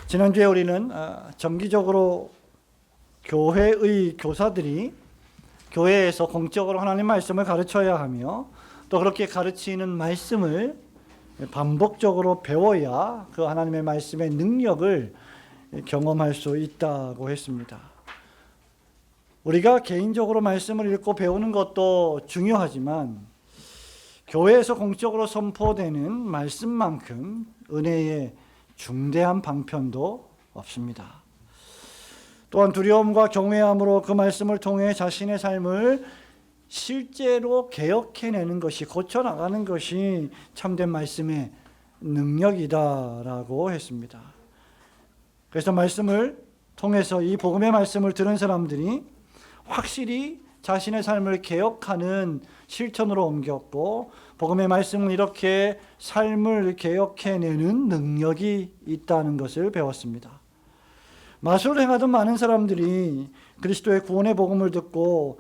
지난주에 우리는 정기적으로 교회의 교사들이 교회에서 공적으로 하나님 말씀을 가르쳐야 하며 또 그렇게 가르치는 말씀을 반복적으로 배워야 그 하나님의 말씀의 능력을 경험할 수 있다고 했습니다. 우리가 개인적으로 말씀을 읽고 배우는 것도 중요하지만 교회에서 공적으로 선포되는 말씀만큼 은혜의 중대한 방편도 없습니다. 또한 두려움과 경외함으로 그 말씀을 통해 자신의 삶을 실제로 개혁해내는 것이, 고쳐나가는 것이 참된 말씀의 능력이다라고 했습니다. 그래서 말씀을 통해서 이 복음의 말씀을 들은 사람들이 확실히 자신의 삶을 개혁하는 실천으로 옮겼고, 복음의 말씀은 이렇게 삶을 개혁해내는 능력이 있다는 것을 배웠습니다. 마술을 행하던 많은 사람들이 그리스도의 구원의 복음을 듣고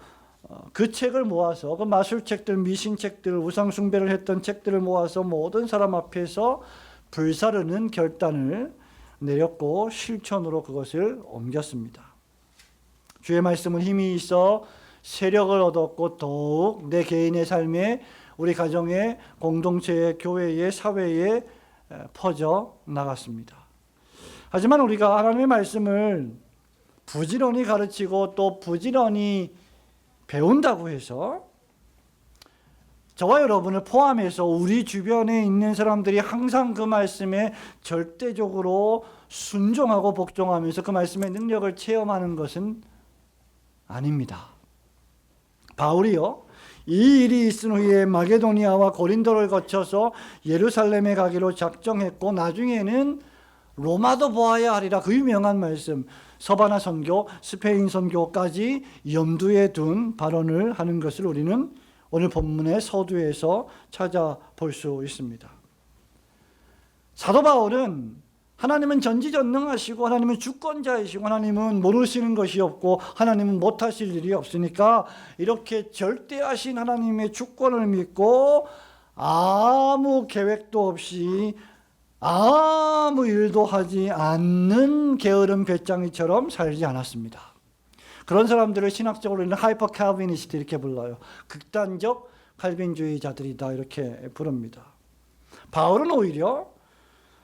그 책을 모아서, 그 마술책들, 미신책들, 우상숭배를 했던 책들을 모아서 모든 사람 앞에서 불사르는 결단을 내렸고 실천으로 그것을 옮겼습니다. 주의 말씀은 힘이 있어 세력을 얻었고 더욱 내 개인의 삶에, 우리 가정의, 공동체의, 교회의, 사회에 퍼져 나갔습니다. 하지만 우리가 하나님의 말씀을 부지런히 가르치고 또 부지런히 배운다고 해서 저와 여러분을 포함해서 우리 주변에 있는 사람들이 항상 그 말씀에 절대적으로 순종하고 복종하면서 그 말씀의 능력을 체험하는 것은 아닙니다. 바울이요, 이 일이 있은 후에 마게도니아와 고린도를 거쳐서 예루살렘에 가기로 작정했고 나중에는 로마도 보아야 하리라, 그 유명한 말씀, 서바나 선교, 스페인 선교까지 염두에 둔 발언을 하는 것을 우리는 오늘 본문의 서두에서 찾아볼 수 있습니다. 사도 바울은 하나님은 전지전능하시고 하나님은 주권자이시고 하나님은 모르시는 것이 없고 하나님은 못하실 일이 없으니까 이렇게 절대하신 하나님의 주권을 믿고 아무 계획도 없이 아무 일도 하지 않는 게으른 배짱이처럼 살지 않았습니다. 그런 사람들을 신학적으로는 하이퍼 칼빈니스트 이렇게 불러요. 극단적 칼빈주의자들이다 이렇게 부릅니다. 바울은 오히려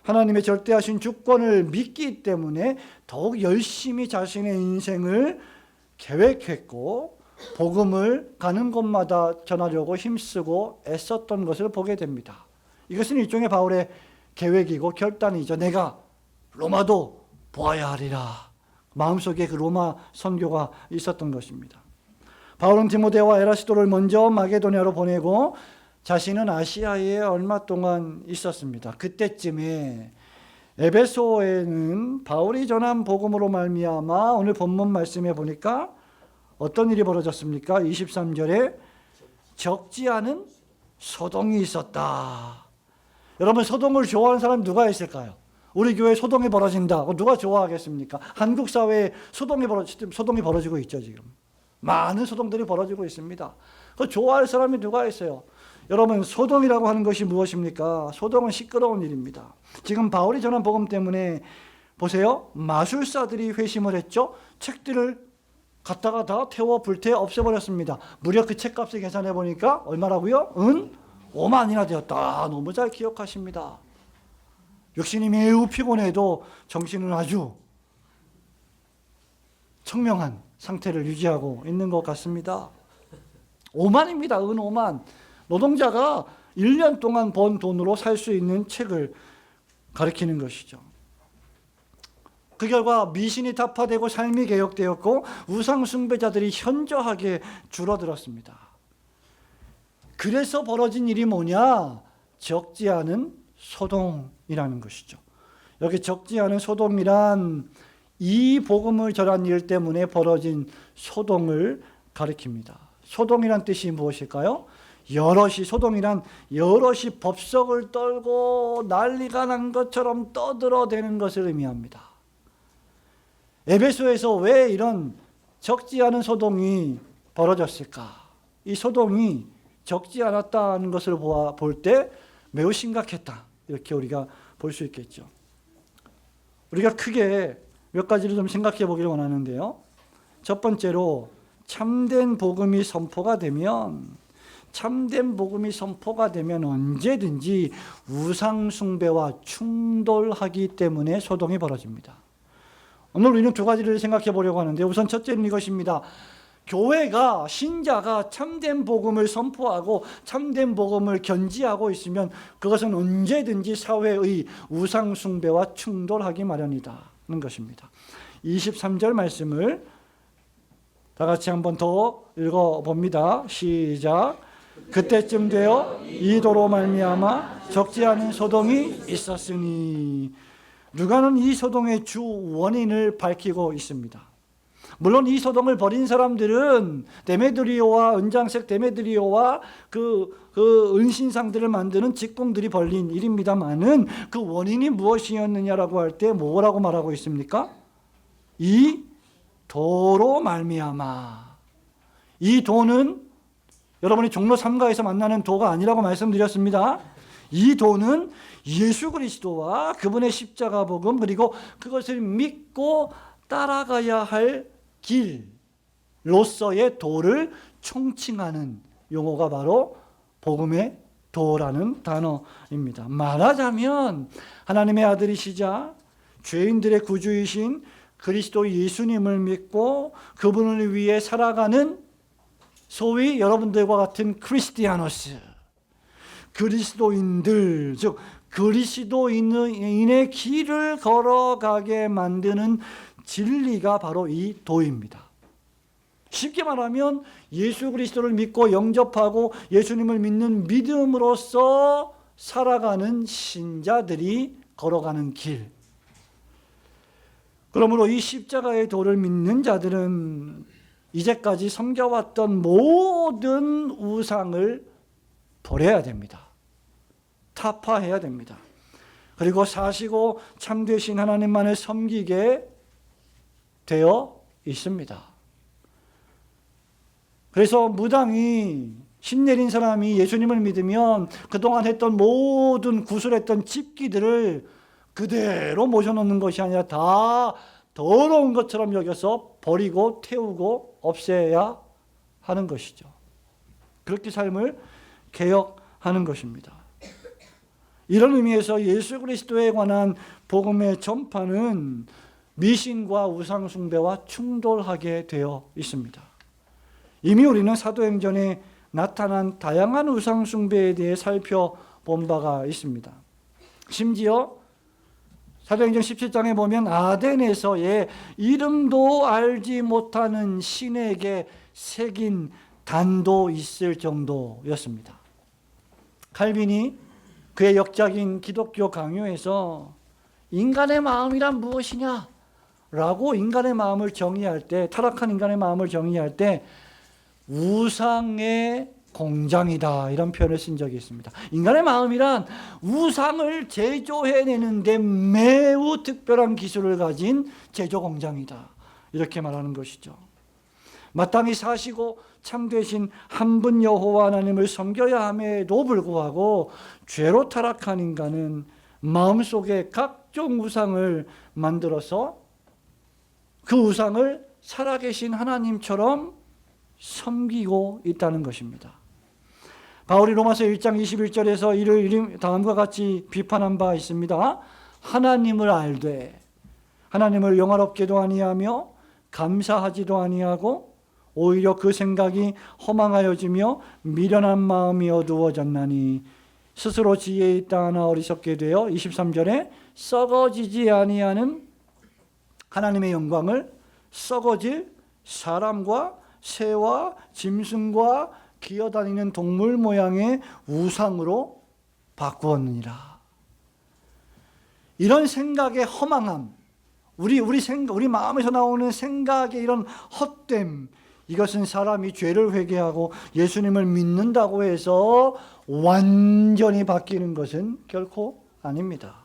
하나님의 절대하신 주권을 믿기 때문에 더욱 열심히 자신의 인생을 계획했고 복음을 가는 곳마다 전하려고 힘쓰고 애썼던 것을 보게 됩니다. 이것은 일종의 바울의 계획이고 결단이죠. 내가 로마도 보아야 하리라. 마음속에 그 로마 선교가 있었던 것입니다. 바울은 디모데와 에라스도를 먼저 마게도니아로 보내고 자신은 아시아에 얼마 동안 있었습니다. 그때쯤에 에베소에는 바울이 전한 복음으로 말미암아 오늘 본문 말씀에 보니까 어떤 일이 벌어졌습니까? 23절에 적지 않은 소동이 있었다. 여러분, 소동을 좋아하는 사람이 누가 있을까요? 우리 교회에 소동이 벌어진다. 누가 좋아하겠습니까? 한국 사회에 소동이 벌어지고 있죠. 지금 많은 소동들이 벌어지고 있습니다. 그 좋아할 사람이 누가 있어요? 여러분, 소동이라고 하는 것이 무엇입니까? 소동은 시끄러운 일입니다. 지금 바울이 전한 복음 때문에 보세요. 마술사들이 회심을 했죠. 책들을 갖다가 다 태워 불태워 없애버렸습니다. 무려 그 책값을 계산해 보니까 얼마라고요? 5만이나 되었다. 너무 잘 기억하십니다. 육신이 매우 피곤해도 정신은 아주 청명한 상태를 유지하고 있는 것 같습니다. 5만입니다. 5만. 노동자가 1년 동안 번 돈으로 살 수 있는 책을 가리키는 것이죠. 그 결과 미신이 타파되고 삶이 개혁되었고 우상 숭배자들이 현저하게 줄어들었습니다. 그래서 벌어진 일이 뭐냐? 적지 않은 소동이라는 것이죠. 여기 적지 않은 소동이란 이 복음을 전한 일 때문에 벌어진 소동을 가리킵니다. 소동이란 뜻이 무엇일까요? 여럿이, 소동이란 여럿이 법석을 떨고 난리가 난 것처럼 떠들어대는 것을 의미합니다. 에베소에서 왜 이런 적지 않은 소동이 벌어졌을까? 이 소동이 적지 않았다는 것을 볼 때 매우 심각했다. 이렇게 우리가 볼 수 있겠죠. 우리가 크게 몇 가지를 좀 생각해 보기를 원하는데요. 첫 번째로 참된 복음이 선포가 되면 언제든지 우상 숭배와 충돌하기 때문에 소동이 벌어집니다. 오늘 우리는 두 가지를 생각해 보려고 하는데, 우선 첫째는 이것입니다. 교회가, 신자가 참된 복음을 선포하고 참된 복음을 견지하고 있으면 그것은 언제든지 사회의 우상 숭배와 충돌하기 마련이다는 것입니다. 23절 말씀을 다 같이 한번 더 읽어봅니다. 시작. 그때쯤 되어 이 도로 말미암아 적지 않은 소동이 있었으니. 누가는 이 소동의 주 원인을 밝히고 있습니다. 물론 이 소동을 벌인 사람들은 데메드리오와 은장색 데메드리오와 그 은신상들을 만드는 직공들이 벌린 일입니다만은 그 원인이 무엇이었느냐라고 할 때 뭐라고 말하고 있습니까? 이 도로 말미암아. 이 도는 여러분이 종로 3가에서 만나는 도가 아니라고 말씀드렸습니다. 이 도는 예수 그리스도와 그분의 십자가 복음, 그리고 그것을 믿고 따라가야 할 길로서의 도를 총칭하는 용어가 바로 복음의 도라는 단어입니다. 말하자면 하나님의 아들이시자 죄인들의 구주이신 그리스도 예수님을 믿고 그분을 위해 살아가는 소위 여러분들과 같은 크리스티아노스, 그리스도인들, 즉 그리스도인의 길을 걸어가게 만드는 진리가 바로 이 도입니다. 쉽게 말하면 예수 그리스도를 믿고 영접하고 예수님을 믿는 믿음으로써 살아가는 신자들이 걸어가는 길. 그러므로 이 십자가의 도를 믿는 자들은 이제까지 섬겨왔던 모든 우상을 버려야 됩니다. 타파해야 됩니다. 그리고 사시고 참되신 하나님만을 섬기게 되어 있습니다. 그래서 무당이 신내린 사람이 예수님을 믿으면 그동안 했던 모든 구술했던 집기들을 그대로 모셔놓는 것이 아니라 다 더러운 것처럼 여겨서 버리고 태우고 없애야 하는 것이죠. 그렇게 삶을 개혁하는 것입니다. 이런 의미에서 예수 그리스도에 관한 복음의 전파는 미신과 우상 숭배와 충돌하게 되어 있습니다. 이미 우리는 사도행전에 나타난 다양한 우상 숭배에 대해 살펴본 바가 있습니다. 심지어 사도행전 17장에 보면 아덴에서의 이름도 알지 못하는 신에게 새긴 단도 있을 정도였습니다. 칼빈이 그의 역작인 기독교 강요에서 인간의 마음이란 무엇이냐? 라고 인간의 마음을 정의할 때, 타락한 인간의 마음을 정의할 때 우상의 공장이다, 이런 표현을 쓴 적이 있습니다. 인간의 마음이란 우상을 제조해내는데 매우 특별한 기술을 가진 제조 공장이다, 이렇게 말하는 것이죠. 마땅히 사시고 참되신 한 분 여호와 하나님을 섬겨야 함에도 불구하고 죄로 타락한 인간은 마음속에 각종 우상을 만들어서 그 우상을 살아계신 하나님처럼 섬기고 있다는 것입니다. 바울이 로마서 1장 21절에서 이를 다음과 같이 비판한 바 있습니다. 하나님을 알되 하나님을 영화롭게도 아니하며 감사하지도 아니하고 오히려 그 생각이 허망하여지며 미련한 마음이 어두워졌나니 스스로 지혜에 있다 하나 어리석게 되어 23절에 썩어지지 아니하는 하나님의 영광을 썩어질 사람과 새와 짐승과 기어다니는 동물 모양의 우상으로 바꾸었느니라. 이런 생각의 허망함, 우리 마음에서 나오는 생각의 이런 헛됨, 이것은 사람이 죄를 회개하고 예수님을 믿는다고 해서 완전히 바뀌는 것은 결코 아닙니다.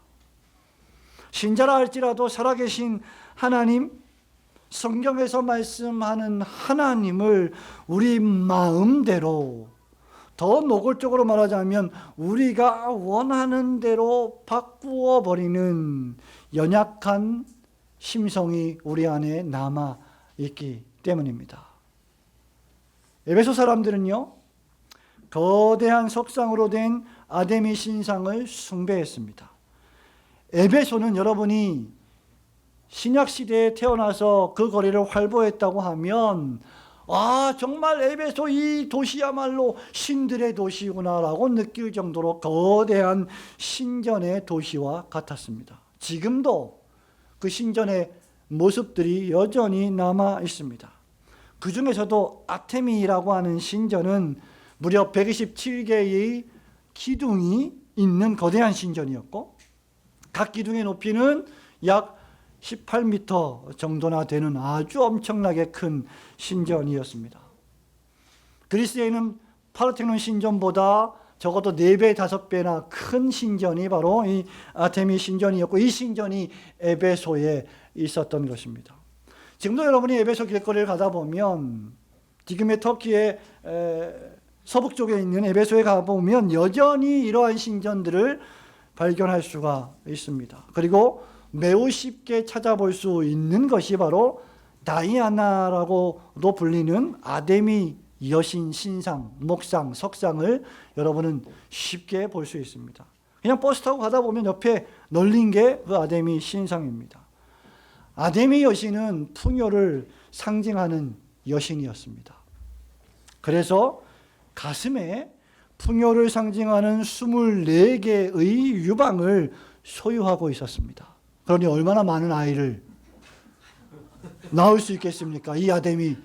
신자라 할지라도 살아계신 하나님, 성경에서 말씀하는 하나님을 우리 마음대로, 더 노골적으로 말하자면 우리가 원하는 대로 바꾸어 버리는 연약한 심성이 우리 안에 남아 있기 때문입니다. 에베소 사람들은요, 거대한 석상으로 된 아데미 신상을 숭배했습니다. 에베소는 여러분이 신약 시대에 태어나서 그 거리를 활보했다고 하면 정말 에베소 이 도시야말로 신들의 도시구나라고 느낄 정도로 거대한 신전의 도시와 같았습니다. 지금도 그 신전의 모습들이 여전히 남아 있습니다. 그 중에서도 아테미라고 하는 신전은 무려 127개의 기둥이 있는 거대한 신전이었고, 각 기둥의 높이는 약 18m 정도나 되는 아주 엄청나게 큰 신전이었습니다. 그리스에는 파르테논 신전보다 적어도 4배, 5배나 큰 신전이 바로 이 아테미 신전이었고, 이 신전이 에베소에 있었던 것입니다. 지금도 여러분이 에베소 길거리를 가다 보면, 지금의 터키의 서북 쪽에 있는 에베소에 가보면 여전히 이러한 신전들을 발견할 수가 있습니다. 그리고 매우 쉽게 찾아볼 수 있는 것이 바로 다이아나라고도 불리는 아데미 여신 신상, 목상, 석상을 여러분은 쉽게 볼 수 있습니다. 그냥 버스 타고 가다 보면 옆에 널린 게 그 아데미 신상입니다. 아데미 여신은 풍요를 상징하는 여신이었습니다. 그래서 가슴에 풍요를 상징하는 24개의 유방을 소유하고 있었습니다. 그러니 얼마나 많은 아이를 낳을 수 있겠습니까? 이 아데미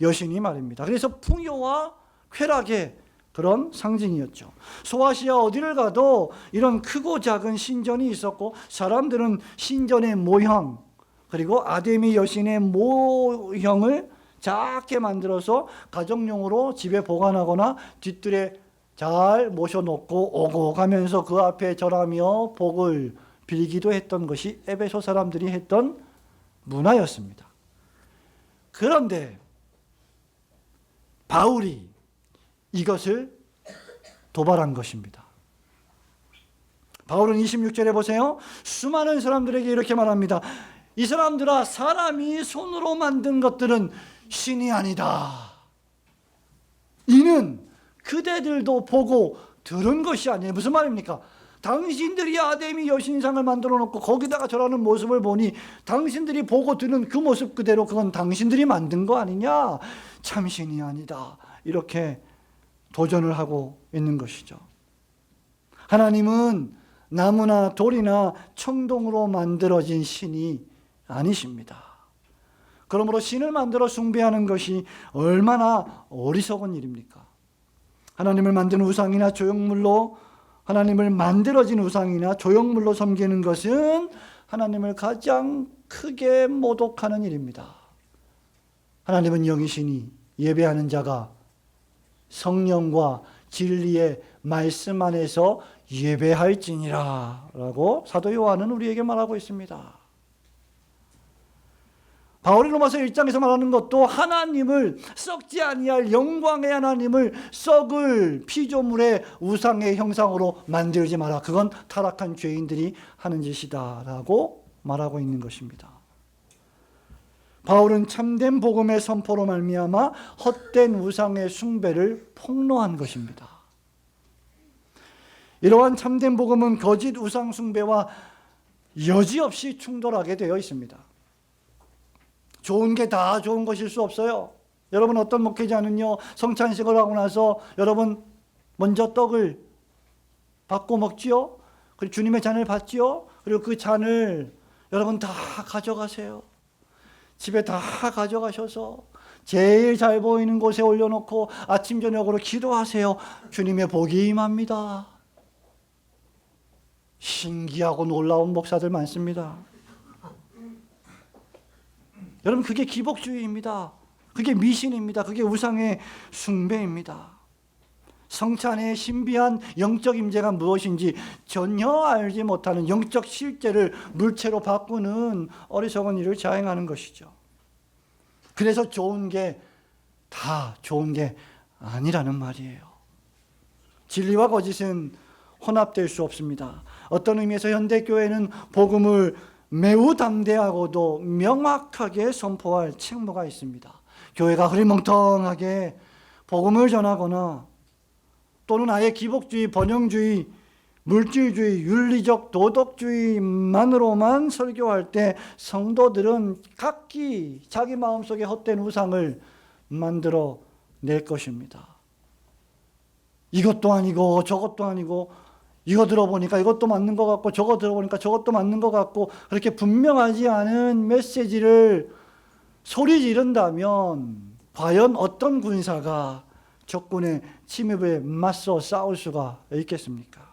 여신이 말입니다. 그래서 풍요와 쾌락의 그런 상징이었죠. 소아시아 어디를 가도 이런 크고 작은 신전이 있었고, 사람들은 신전의 모형, 그리고 아데미 여신의 모형을 작게 만들어서 가정용으로 집에 보관하거나 뒤뜰에 잘 모셔놓고 오고 가면서 그 앞에 절하며 복을 빌기도 했던 것이 에베소 사람들이 했던 문화였습니다. 그런데 바울이 이것을 도발한 것입니다. 바울은 26절에 보세요. 수많은 사람들에게 이렇게 말합니다. 이 사람들아, 사람이 손으로 만든 것들은 신이 아니다. 이는 그대들도 보고 들은 것이 아니에요. 무슨 말입니까? 당신들이 아데미 여신상을 만들어 놓고 거기다가 절하는 모습을 보니 당신들이 보고 들은 그 모습 그대로 그건 당신들이 만든 거 아니냐? 참 신이 아니다. 이렇게 도전을 하고 있는 것이죠. 하나님은 나무나 돌이나 청동으로 만들어진 신이 아니십니다. 그러므로 신을 만들어 숭배하는 것이 얼마나 어리석은 일입니까? 하나님을 만든 우상이나 조형물로, 하나님을 만들어진 우상이나 조형물로 섬기는 것은 하나님을 가장 크게 모독하는 일입니다. 하나님은 영이시니 예배하는 자가 성령과 진리의 말씀 안에서 예배할지니라 라고 사도 요한은 우리에게 말하고 있습니다. 바울이 로마서 1장에서 말하는 것도 하나님을, 썩지 아니할 영광의 하나님을 썩을 피조물의 우상의 형상으로 만들지 마라. 그건 타락한 죄인들이 하는 짓이다 라고 말하고 있는 것입니다. 바울은 참된 복음의 선포로 말미암아 헛된 우상의 숭배를 폭로한 것입니다. 이러한 참된 복음은 거짓 우상 숭배와 여지없이 충돌하게 되어 있습니다. 좋은 게 다 좋은 것일 수 없어요. 여러분, 어떤 목회자는요, 성찬식을 하고 나서 여러분 먼저 떡을 받고 먹지요. 그리고 주님의 잔을 받지요. 그리고 그 잔을 여러분 다 가져가세요. 집에 다 가져가셔서 제일 잘 보이는 곳에 올려놓고 아침 저녁으로 기도하세요. 주님의 복이 임합니다. 신기하고 놀라운 목사들 많습니다. 여러분, 그게 기복주의입니다. 그게 미신입니다. 그게 우상의 숭배입니다. 성찬의 신비한 영적 임재가 무엇인지 전혀 알지 못하는 영적 실제를 물체로 바꾸는 어리석은 일을 자행하는 것이죠. 그래서 좋은 게 다 좋은 게 아니라는 말이에요. 진리와 거짓은 혼합될 수 없습니다. 어떤 의미에서 현대교회는 복음을 매우 담대하고도 명확하게 선포할 책무가 있습니다. 교회가 흐리멍텅하게 복음을 전하거나 또는 아예 기복주의, 번영주의, 물질주의, 윤리적 도덕주의만으로만 설교할 때 성도들은 각기 자기 마음속에 헛된 우상을 만들어 낼 것입니다. 이것도 아니고 저것도 아니고, 이거 들어보니까 이것도 맞는 것 같고 저거 들어보니까 저것도 맞는 것 같고, 그렇게 분명하지 않은 메시지를 소리 지른다면 과연 어떤 군사가 적군의 침입에 맞서 싸울 수가 있겠습니까?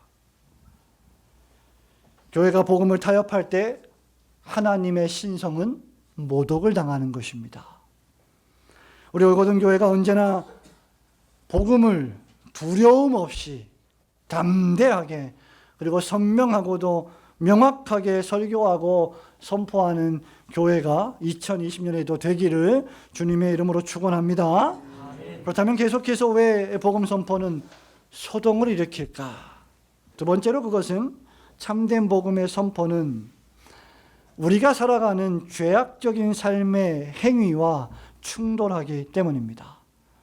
교회가 복음을 타협할 때 하나님의 신성은 모독을 당하는 것입니다. 우리 올고든 교회가 언제나 복음을 두려움 없이 담대하게 그리고 선명하고도 명확하게 설교하고 선포하는 교회가 2020년에도 되기를 주님의 이름으로 축원합니다. 그렇다면 계속해서 왜 복음 선포는 소동을 일으킬까? 두 번째로 그것은 참된 복음의 선포는 우리가 살아가는 죄악적인 삶의 행위와 충돌하기 때문입니다.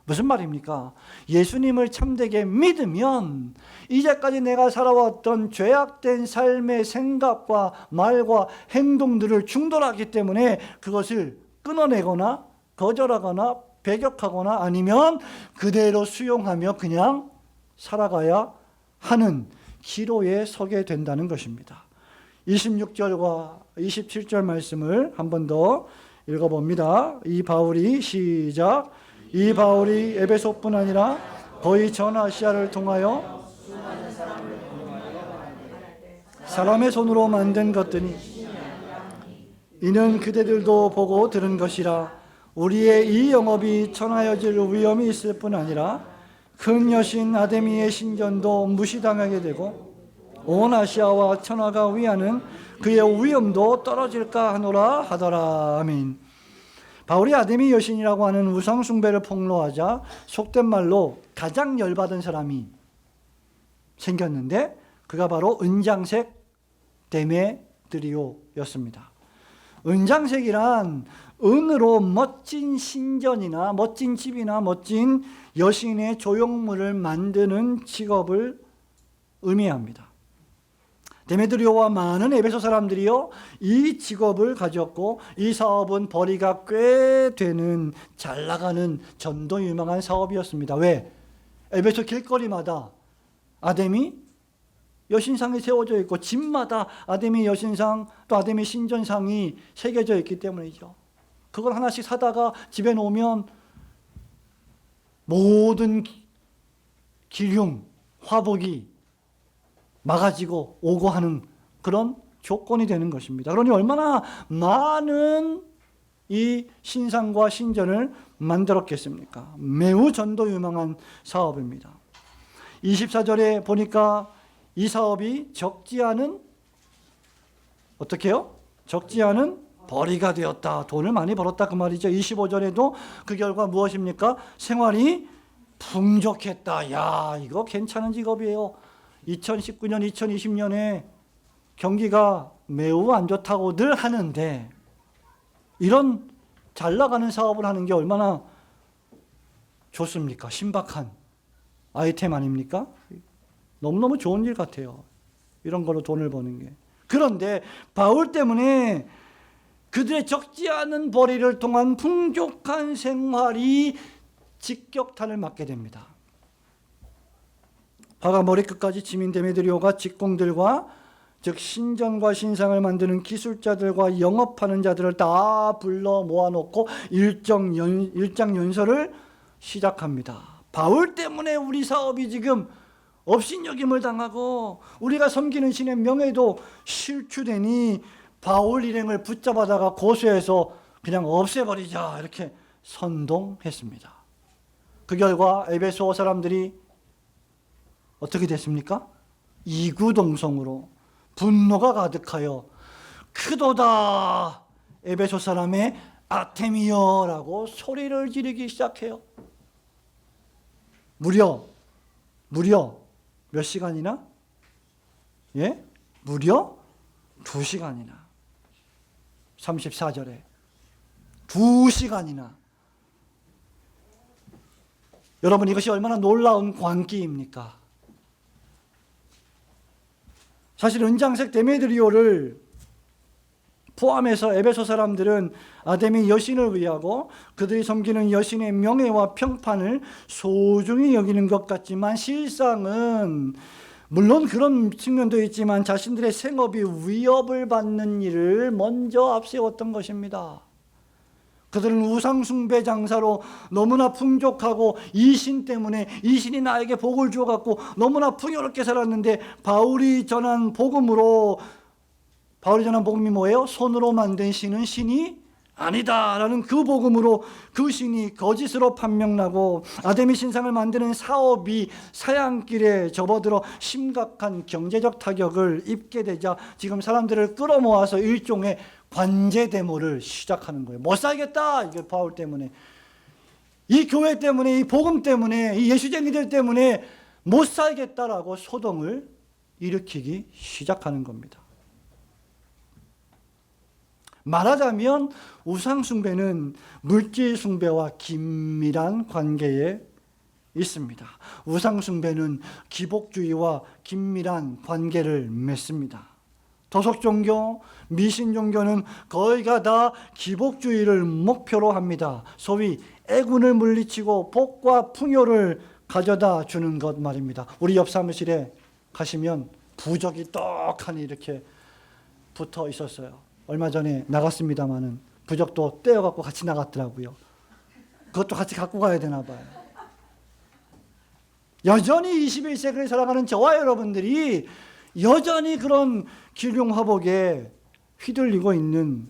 무슨 말입니까? 예수님을 참되게 믿으면 이제까지 내가 살아왔던 죄악된 삶의 생각과 말과 행동들을 충돌하기 때문에 그것을 끊어내거나 거절하거나 배격하거나 아니면 그대로 수용하며 그냥 살아가야 하는 기로에 서게 된다는 것입니다. 26절과 27절 말씀을 한 번 더 읽어봅니다. 이 바울이 시작. 이 바울이 에베소뿐 아니라 거의 전 아시아를 통하여 사람의 손으로 만든 것들이 이는 그대들도 보고 들은 것이라. 우리의 이 영업이 천하여질 위험이 있을 뿐 아니라 큰 여신 아데미의 신전도 무시당하게 되고 온 아시아와 천하가 위하는 그의 위엄도 떨어질까 하노라 하더라. 아멘. 바울이 아데미 여신이라고 하는 우상 숭배를 폭로하자 속된 말로 가장 열받은 사람이 생겼는데 그가 바로 은장색 데메드리오였습니다. 은장색이란 은으로 멋진 신전이나 멋진 집이나 멋진 여신의 조형물을 만드는 직업을 의미합니다. 데메드리오와 많은 에베소 사람들이요 이 직업을 가졌고 이 사업은 벌이가 꽤 되는 잘 나가는 전도 유망한 사업이었습니다. 왜? 에베소 길거리마다 아데미 여신상이 세워져 있고 집마다 아데미 여신상 또 아데미 신전상이 새겨져 있기 때문이죠. 그걸 하나씩 사다가 집에 놓으면 모든 기륭, 화복이 막아지고 오고 하는 그런 조건이 되는 것입니다. 그러니 얼마나 많은 이 신상과 신전을 만들었겠습니까? 매우 전도 유망한 사업입니다. 24절에 보니까 이 사업이 적지 않은 어떻게 해요? 적지 않은 벌이가 되었다. 돈을 많이 벌었다 그 말이죠. 25절에도 그 결과 무엇입니까? 생활이 풍족했다. 야, 이거 괜찮은 직업이에요. 2019년, 2020년에 경기가 매우 안 좋다고 늘 하는데 이런 잘 나가는 사업을 하는 게 얼마나 좋습니까? 신박한 아이템 아닙니까? 너무너무 좋은 일 같아요. 이런 걸로 돈을 버는 게. 그런데 바울 때문에 그들의 적지 않은 벌이를 통한 풍족한 생활이 직격탄을 맞게 됩니다. 바가 머리끝까지 지민 데메드리오가 직공들과 즉 신전과 신상을 만드는 기술자들과 영업하는 자들을 다 불러 모아놓고 일장연설을 시작합니다. 바울 때문에 우리 사업이 지금 업신여김을 당하고 우리가 섬기는 신의 명예도 실추되니 바울 일행을 붙잡아다가 고소해서 그냥 없애버리자 이렇게 선동했습니다. 그 결과 에베소 사람들이 어떻게 됐습니까? 이구동성으로 분노가 가득하여 크도다 에베소 사람의 아테미여라고 소리를 지르기 시작해요. 무려 몇 시간이나? 예? 무려 2시간이나. 34절에 2시간이나. 여러분, 이것이 얼마나 놀라운 광기입니까? 사실 은장색 데메드리오를 포함해서 에베소 사람들은 아데미 여신을 위하고 그들이 섬기는 여신의 명예와 평판을 소중히 여기는 것 같지만, 실상은 물론 그런 측면도 있지만 자신들의 생업이 위협을 받는 일을 먼저 앞세웠던 것입니다. 그들은 우상숭배 장사로 너무나 풍족하고 이 신 때문에, 이 신이 나에게 복을 주어갖고 너무나 풍요롭게 살았는데, 바울이 전한 복음으로, 바울이 전한 복음이 뭐예요? 손으로 만든 신은 신이 아니다라는 그 복음으로 그 신이 거짓으로 판명나고 아데미 신상을 만드는 사업이 사양길에 접어들어 심각한 경제적 타격을 입게 되자 지금 사람들을 끌어모아서 일종의 관제 데모를 시작하는 거예요. 못 살겠다, 이게 바울 때문에, 이 교회 때문에, 이 복음 때문에, 이 예수쟁이들 때문에 못 살겠다라고 소동을 일으키기 시작하는 겁니다. 말하자면 우상숭배는 물질숭배와 긴밀한 관계에 있습니다. 우상숭배는 기복주의와 긴밀한 관계를 맺습니다. 도석종교, 미신종교는 거의가 다 기복주의를 목표로 합니다. 소위 애군을 물리치고 복과 풍요를 가져다 주는 것 말입니다. 우리 옆 사무실에 가시면 부적이 떡하니 이렇게 붙어 있었어요. 얼마 전에 나갔습니다마는 부적도 떼어갖고 같이 나갔더라고요. 그것도 같이 갖고 가야 되나 봐요. 여전히 21세기를 살아가는 저와 여러분들이 여전히 그런 기륭화복에 휘둘리고 있는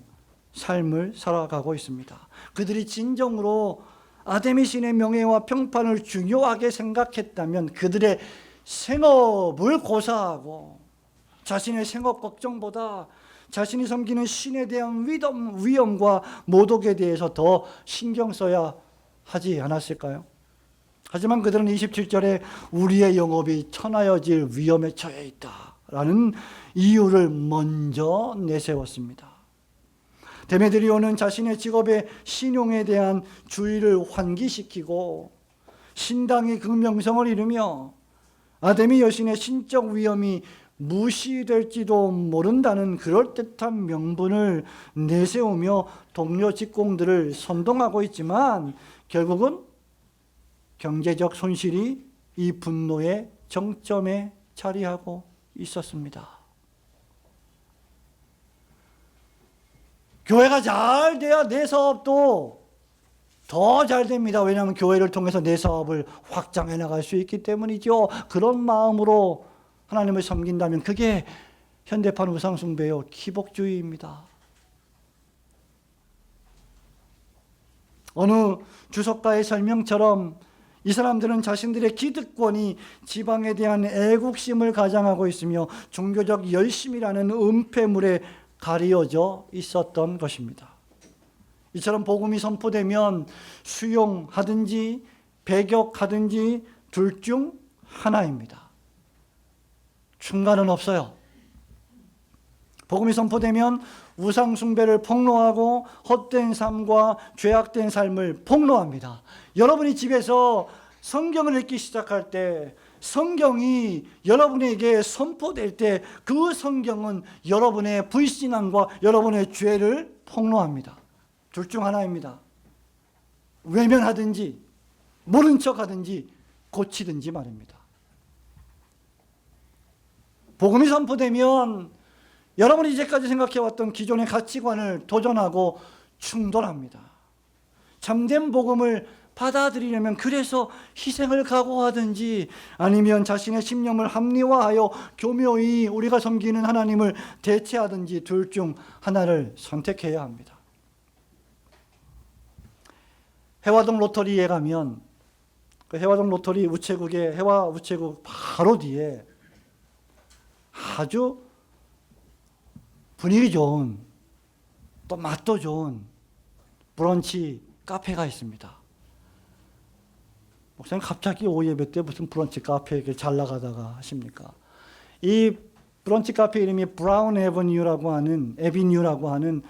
삶을 살아가고 있습니다. 그들이 진정으로 아데미 신의 명예와 평판을 중요하게 생각했다면 그들의 생업을 고사하고 자신의 생업 걱정보다 자신이 섬기는 신에 대한 위험과 모독에 대해서 더 신경 써야 하지 않았을까요? 하지만 그들은 27절에 우리의 영업이 천하여질 위험에 처해 있다라는 이유를 먼저 내세웠습니다. 데메드리오는 자신의 직업의 신용에 대한 주의를 환기시키고 신당이 그 명성을 잃으며 아데미 여신의 신적 위엄이 무시될지도 모른다는 그럴듯한 명분을 내세우며 동료 직공들을 선동하고 있지만 결국은 경제적 손실이 이 분노의 정점에 자리하고 있었습니다. 교회가 잘 돼야 내 사업도 더 잘 됩니다. 왜냐하면 교회를 통해서 내 사업을 확장해 나갈 수 있기 때문이죠. 그런 마음으로 하나님을 섬긴다면 그게 현대판 우상숭배요, 기복주의입니다. 어느 주석가의 설명처럼 이 사람들은 자신들의 기득권이 지방에 대한 애국심을 가장하고 있으며 종교적 열심이라는 은폐물에 가려져 있었던 것입니다. 이처럼 복음이 선포되면 수용하든지 배격하든지 둘 중 하나입니다. 중간은 없어요. 복음이 선포되면 우상숭배를 폭로하고 헛된 삶과 죄악된 삶을 폭로합니다. 여러분이 집에서 성경을 읽기 시작할 때, 성경이 여러분에게 선포될 때 그 성경은 여러분의 불신앙과 여러분의 죄를 폭로합니다. 둘 중 하나입니다. 외면하든지 모른 척하든지 고치든지 말입니다. 복음이 선포되면 여러분이 이제까지 생각해왔던 기존의 가치관을 도전하고 충돌합니다. 참된 복음을 받아들이려면 그래서 희생을 각오하든지 아니면 자신의 신념을 합리화하여 교묘히 우리가 섬기는 하나님을 대체하든지 둘 중 하나를 선택해야 합니다. 해화동 로터리에 가면 그 해화동 로터리 우체국의 해화 우체국 바로 뒤에 아주 분위기 좋은 또 맛도 좋은 브런치 카페가 있습니다. 목사님 갑자기 오후 예배 때 무슨 브런치 카페에 잘 나가다가 하십니까? 이 브런치 카페 이름이 브라운 에비뉴라고 하는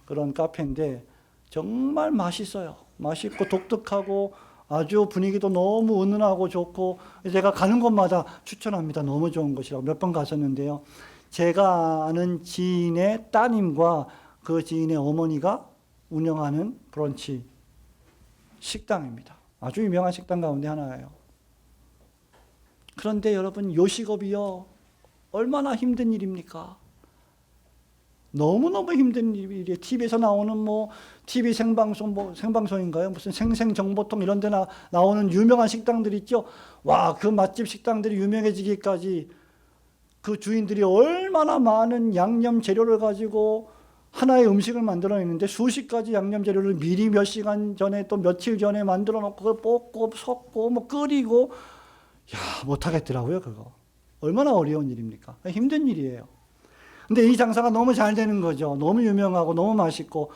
그런 카페인데 정말 맛있어요. 맛있고 독특하고 아주 분위기도 너무 은은하고 좋고 제가 가는 곳마다 추천합니다. 너무 좋은 곳이라고 몇 번 갔었는데요. 제가 아는 지인의 따님과 그 지인의 어머니가 운영하는 브런치 식당입니다. 아주 유명한 식당 가운데 하나예요. 그런데 여러분, 요식업이요, 얼마나 힘든 일입니까? 너무너무 힘든 일이에요. TV에서 나오는 TV 생방송, 생방송인가요? 무슨 생생정보통 이런 데 나오는 유명한 식당들 있죠? 와, 그 맛집 식당들이 유명해지기까지 그 주인들이 얼마나 많은 양념 재료를 가지고 하나의 음식을 만들어내는데 수십 가지 양념 재료를 미리 몇 시간 전에 또 며칠 전에 만들어 놓고 그걸 볶고 섞고 끓이고, 야, 못하겠더라고요. 그거 얼마나 어려운 일입니까? 힘든 일이에요. 근데 이 장사가 너무 잘 되는 거죠. 너무 유명하고 너무 맛있고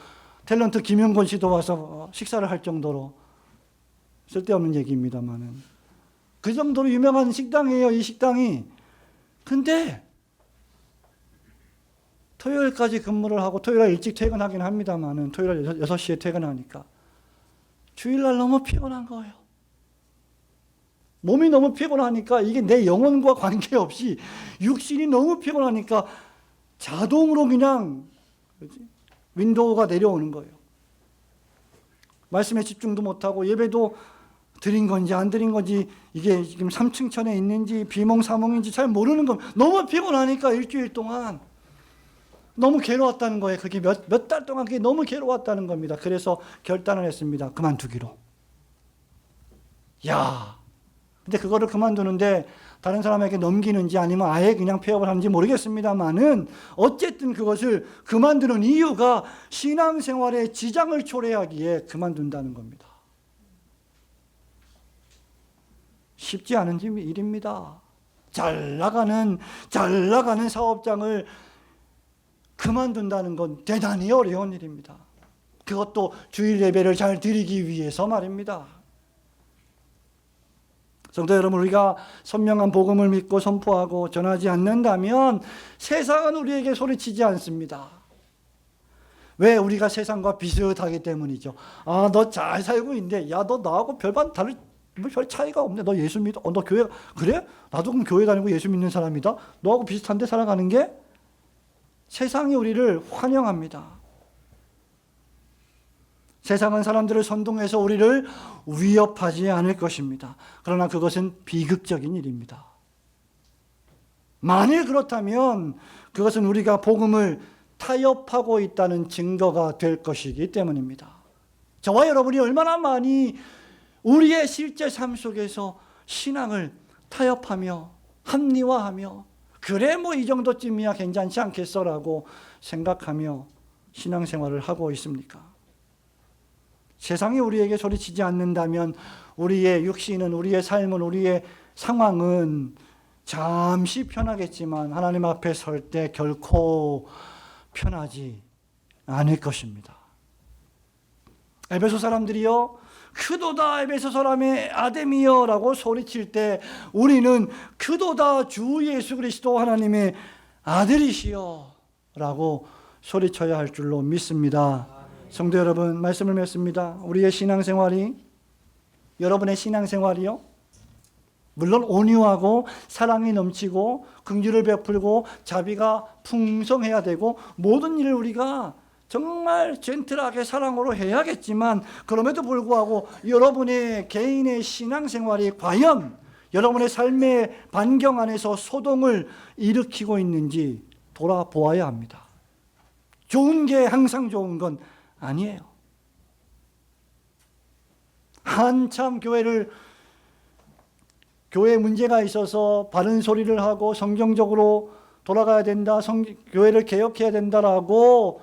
탤런트 김영건 씨도 와서 식사를 할 정도로, 쓸데없는 얘기입니다만은 그 정도로 유명한 식당이에요, 이 식당이. 근데 토요일까지 근무를 하고 토요일날 일찍 퇴근하긴 합니다만은 토요일날 6시에 퇴근하니까 주일날 너무 피곤한 거예요. 몸이 너무 피곤하니까 이게 내 영혼과 관계없이 육신이 너무 피곤하니까 자동으로 그냥 윈도우가 내려오는 거예요. 말씀에 집중도 못하고 예배도 드린 건지 안 드린 건지, 이게 지금 3층천에 있는지 비몽사몽인지 잘 모르는 거. 너무 피곤하니까 일주일 동안 너무 괴로웠다는 거예요. 그게 몇 달 동안 그게 너무 괴로웠다는 겁니다. 그래서 결단을 했습니다. 그만두기로. 야, 근데 그거를 그만두는데 다른 사람에게 넘기는지 아니면 아예 그냥 폐업을 하는지 모르겠습니다만은 어쨌든 그것을 그만두는 이유가 신앙생활에 지장을 초래하기에 그만둔다는 겁니다. 쉽지 않은 일입니다. 잘 나가는 사업장을 그만둔다는 건 대단히 어려운 일입니다. 그것도 주일 예배를 잘 드리기 위해서 말입니다. 성도 여러분, 우리가 선명한 복음을 믿고 선포하고 전하지 않는다면 세상은 우리에게 소리치지 않습니다. 왜? 우리가 세상과 비슷하기 때문이죠. 아, 너 잘 살고 있는데, 야, 너 나하고 별 차이가 없네. 너 예수 믿어? 너 교회, 그래? 나도 그럼 교회 다니고 예수 믿는 사람이다. 너하고 비슷한데 살아가는 게? 세상이 우리를 환영합니다. 세상은 사람들을 선동해서 우리를 위협하지 않을 것입니다. 그러나 그것은 비극적인 일입니다. 만일 그렇다면 그것은 우리가 복음을 타협하고 있다는 증거가 될 것이기 때문입니다. 저와 여러분이 얼마나 많이 우리의 실제 삶 속에서 신앙을 타협하며 합리화하며, 그래 이 정도쯤이야 괜찮지 않겠어라고 생각하며 신앙생활을 하고 있습니까? 세상이 우리에게 소리치지 않는다면 우리의 육신은, 우리의 삶은, 우리의 상황은 잠시 편하겠지만 하나님 앞에 설 때 결코 편하지 않을 것입니다. 에베소 사람들이요, 크도다 에베소 사람의 아데미여 라고 소리칠 때 우리는 크도다 주 예수 그리스도 하나님의 아들이시여 라고 소리쳐야 할 줄로 믿습니다. 성도 여러분, 말씀을 맺습니다. 우리의 신앙생활이, 여러분의 신앙생활이요, 물론 온유하고 사랑이 넘치고 긍휼을 베풀고 자비가 풍성해야 되고 모든 일을 우리가 정말 젠틀하게 사랑으로 해야겠지만, 그럼에도 불구하고 여러분의 개인의 신앙생활이 과연 여러분의 삶의 반경 안에서 소동을 일으키고 있는지 돌아보아야 합니다. 좋은 게 항상 좋은 건 아니에요. 한참 교회에 문제가 있어서 바른 소리를 하고 성경적으로 돌아가야 된다, 교회를 개혁해야 된다라고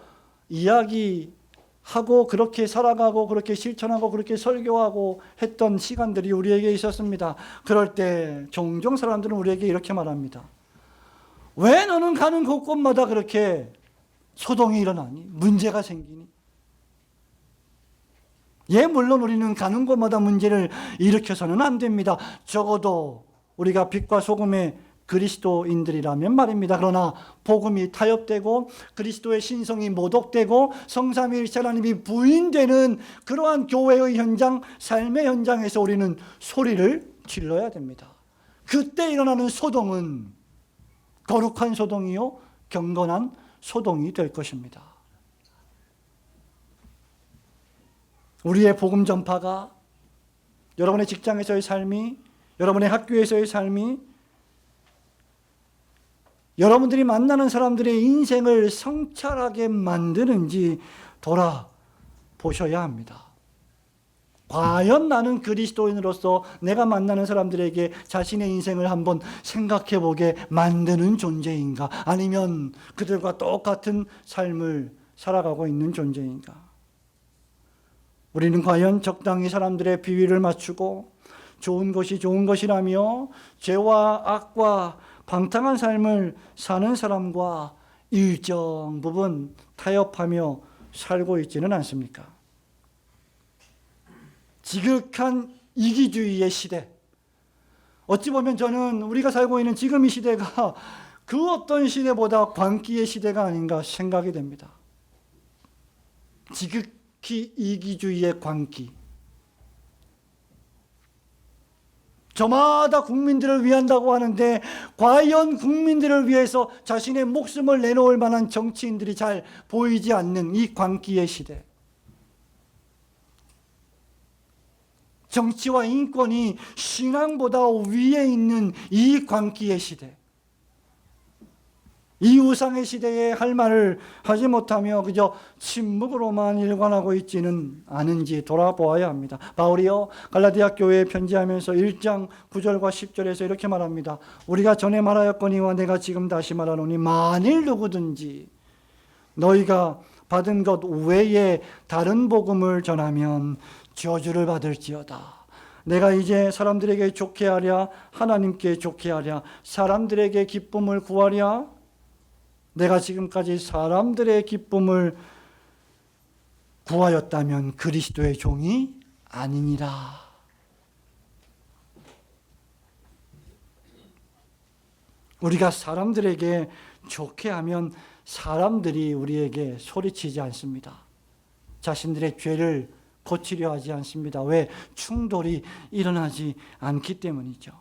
이야기하고 그렇게 살아가고 그렇게 실천하고 그렇게 설교하고 했던 시간들이 우리에게 있었습니다. 그럴 때 종종 사람들은 우리에게 이렇게 말합니다. 왜 너는 가는 곳곳마다 그렇게 소동이 일어나니? 문제가 생기니? 예, 물론 우리는 가는 곳마다 문제를 일으켜서는 안 됩니다. 적어도 우리가 빛과 소금의 그리스도인들이라면 말입니다. 그러나 복음이 타협되고 그리스도의 신성이 모독되고 성삼위일체 하나님이 부인되는 그러한 교회의 현장, 삶의 현장에서 우리는 소리를 질러야 됩니다. 그때 일어나는 소동은 거룩한 소동이요 경건한 소동이 될 것입니다. 우리의 복음 전파가 여러분의 직장에서의 삶이, 여러분의 학교에서의 삶이, 여러분들이 만나는 사람들의 인생을 성찰하게 만드는지 돌아보셔야 합니다. 과연 나는 그리스도인으로서 내가 만나는 사람들에게 자신의 인생을 한번 생각해 보게 만드는 존재인가? 아니면 그들과 똑같은 삶을 살아가고 있는 존재인가? 우리는 과연 적당히 사람들의 비위를 맞추고 좋은 것이 좋은 것이라며 죄와 악과 방탕한 삶을 사는 사람과 일정 부분 타협하며 살고 있지는 않습니까? 지극한 이기주의의 시대. 어찌 보면 저는 우리가 살고 있는 지금 이 시대가 그 어떤 시대보다 광기의 시대가 아닌가 생각이 됩니다. 지극히 이기주의의 광기. 저마다 국민들을 위한다고 하는데 과연 국민들을 위해서 자신의 목숨을 내놓을 만한 정치인들이 잘 보이지 않는 이 광기의 시대. 정치와 인권이 신앙보다 위에 있는 이 광기의 시대. 이 우상의 시대에 할 말을 하지 못하며 그저 침묵으로만 일관하고 있지는 않은지 돌아보아야 합니다. 바울이요 갈라디아 교회에 편지하면서 1장 9절과 10절에서 이렇게 말합니다. 우리가 전에 말하였거니와 내가 지금 다시 말하노니 만일 누구든지 너희가 받은 것 외에 다른 복음을 전하면 저주를 받을지어다. 내가 이제 사람들에게 좋게 하랴 하나님께 좋게 하랴 사람들에게 기쁨을 구하랴. 내가 지금까지 사람들의 기쁨을 구하였다면 그리스도의 종이 아니니라. 우리가 사람들에게 좋게 하면 사람들이 우리에게 소리치지 않습니다. 자신들의 죄를 고치려 하지 않습니다. 왜? 충돌이 일어나지 않기 때문이죠.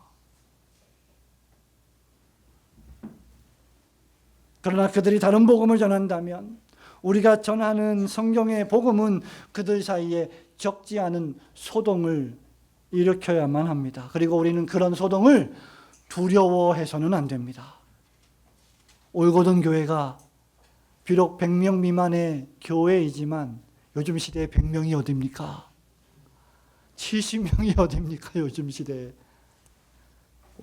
그러나 그들이 다른 복음을 전한다면 우리가 전하는 성경의 복음은 그들 사이에 적지 않은 소동을 일으켜야만 합니다. 그리고 우리는 그런 소동을 두려워해서는 안 됩니다. 올고든 교회가 비록 100명 미만의 교회이지만 요즘 시대에 100명이 어딥니까? 70명이 어딥니까? 요즘 시대에.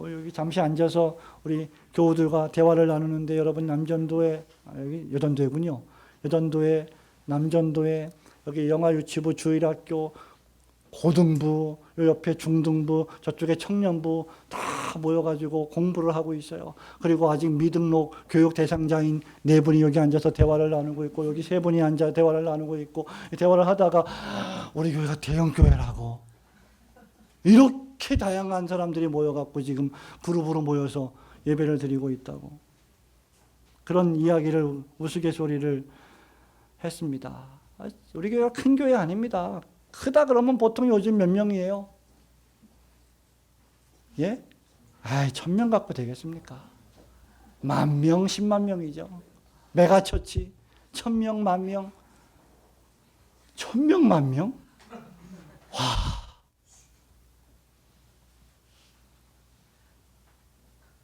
여기 잠시 앉아서 우리 교우들과 대화를 나누는데 여러분 남전도에 여기 여전도회군요. 여전도회, 남전도회, 여기 영아유치부, 주일학교, 고등부, 옆에 중등부, 저쪽에 청년부 다 모여가지고 공부를 하고 있어요. 그리고 아직 미등록 교육 대상자인 4분이 여기 앉아서 대화를 나누고 있고 여기 3분이 앉아 대화를 나누고 있고 대화를 하다가 우리 교회가 대형 교회라고 이렇게 다양한 사람들이 모여갖고 지금 그룹으로 모여서 예배를 드리고 있다고 그런 이야기를 우스갯소리를 했습니다. 우리 교회가 큰 교회 아닙니다. 크다 그러면 보통 요즘 몇 명이에요? 예? 1000명 갖고 되겠습니까? 10,000명, 10만 명이죠. 메가처치 1000명, 10,000명 1000명, 10,000명? 와.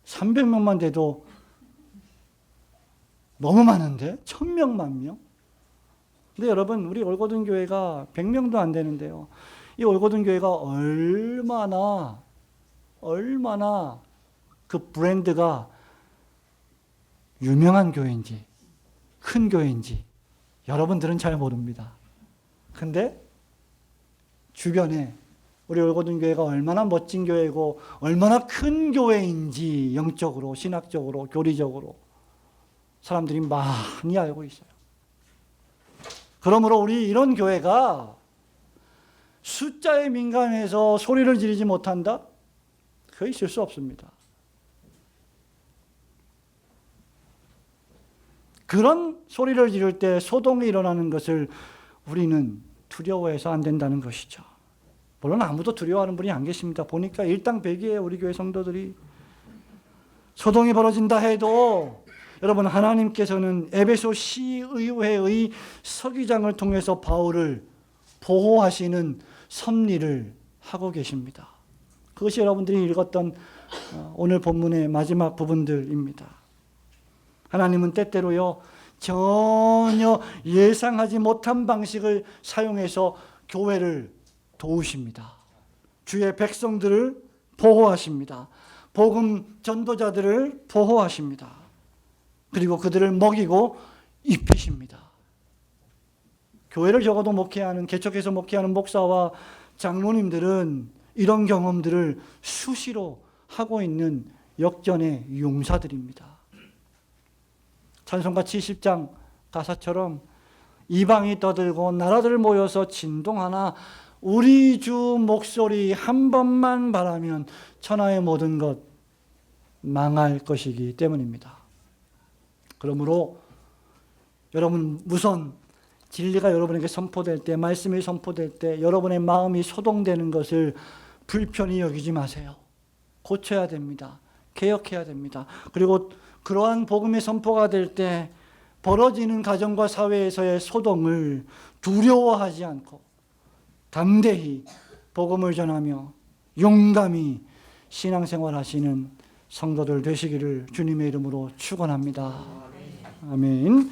300명만 돼도 너무 많은데? 1000명, 10,000명? 근데 여러분, 우리 올고든 교회가 100명도 안 되는데요. 이 올고든 교회가 얼마나 그 브랜드가 유명한 교회인지, 큰 교회인지 여러분들은 잘 모릅니다. 근데 주변에 우리 올고든 교회가 얼마나 멋진 교회고 얼마나 큰 교회인지 영적으로, 신학적으로, 교리적으로 사람들이 많이 알고 있어요. 그러므로 우리 이런 교회가 숫자에 민감해서 소리를 지르지 못한다? 그거 있을 수 없습니다. 그런 소리를 지를 때 소동이 일어나는 것을 우리는 두려워해서 안 된다는 것이죠. 물론 아무도 두려워하는 분이 안 계십니다. 보니까 일당백이에요. 우리 교회 성도들이. 소동이 벌어진다 해도 여러분, 하나님께서는 에베소 시의회의 서기장을 통해서 바울을 보호하시는 섭리를 하고 계십니다. 그것이 여러분들이 읽었던 오늘 본문의 마지막 부분들입니다. 하나님은 때때로요, 전혀 예상하지 못한 방식을 사용해서 교회를 도우십니다. 주의 백성들을 보호하십니다. 복음 전도자들을 보호하십니다. 그리고 그들을 먹이고 입히십니다. 교회를 적어도 목회하는, 개척해서 목회하는 목사와 장로님들은 이런 경험들을 수시로 하고 있는 역전의 용사들입니다. 찬송가 70장 가사처럼 이방이 떠들고 나라들 모여서 진동하나 우리 주 목소리 한 번만 바라면 천하의 모든 것 망할 것이기 때문입니다. 그러므로 여러분, 우선 진리가 여러분에게 선포될 때, 말씀이 선포될 때 여러분의 마음이 소동되는 것을 불편히 여기지 마세요. 고쳐야 됩니다. 개혁해야 됩니다. 그리고 그러한 복음의 선포가 될 때 벌어지는 가정과 사회에서의 소동을 두려워하지 않고 담대히 복음을 전하며 용감히 신앙생활 하시는 성도들 되시기를 주님의 이름으로 축원합니다. 아멘.